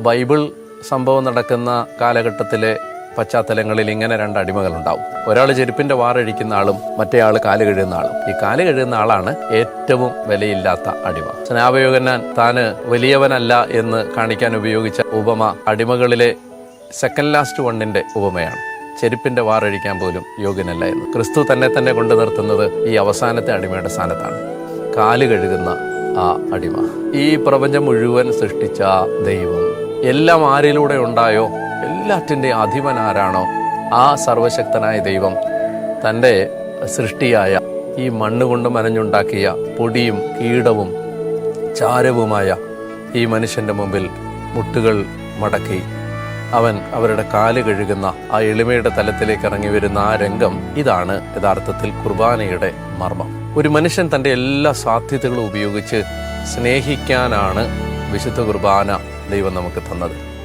Bible സംഭവം നടക്കുന്ന കാലഘട്ടത്തിലെ പശ്ചാത്തലങ്ങളിൽ ഇങ്ങനെ രണ്ട് അടിമകളുണ്ടാവും. ഒരാൾ ചെരുപ്പിന്റെ വാറഴിക്കുന്ന ആളും മറ്റേ ആൾ കാല് കഴുകുന്ന ആളും. ഈ കാല് കഴുകുന്ന ആളാണ് ഏറ്റവും വിലയില്ലാത്ത അടിമ. സ്നാപയോഹന്നാൻ താന് വലിയവനല്ല എന്ന് കാണിക്കാൻ ഉപയോഗിച്ച ഉപമ അടിമകളിലെ സെക്കൻഡ് ലാസ്റ്റ് വണ്ണിന്റെ ഉപമയാണ്. ചെരുപ്പിന്റെ വാറഴിക്കാൻ പോലും യോഗ്യനല്ല എന്ന്. ക്രിസ്തു തന്നെ കൊണ്ടു നിർത്തുന്നത് ഈ അവസാനത്തെ അടിമയുടെ സ്ഥാനത്താണ്. കാല് കഴുകുന്ന ആ അടിമ. ഈ പ്രപഞ്ചം മുഴുവൻ സൃഷ്ടിച്ച ദൈവം എല്ലാം ആരിലൂടെ ഉണ്ടായോ, എല്ലാറ്റിൻ്റെ അധിപൻ ആരാണോ ആ സർവശക്തനായ ദൈവം തൻ്റെ സൃഷ്ടിയായ ഈ മണ്ണുകൊണ്ട് മനഞ്ഞുണ്ടാക്കിയ പൊടിയും കീടവും ചാരവുമായ ഈ മനുഷ്യൻ്റെ മുമ്പിൽ മുട്ടുകൾ മടക്കി അവരുടെ കാല് കഴുകുന്ന ആ എളിമയുടെ തലത്തിലേക്ക് ഇറങ്ങി വരുന്ന ആ രംഗം, ഇതാണ് യഥാർത്ഥത്തിൽ കുർബാനയുടെ മർമ്മം. ഒരു മനുഷ്യൻ തൻ്റെ എല്ലാ സാധ്യതകളും ഉപയോഗിച്ച് സ്നേഹിക്കാനാണ് വിശുദ്ധ കുർബാന ദൈവം നമുക്ക് തന്നത്.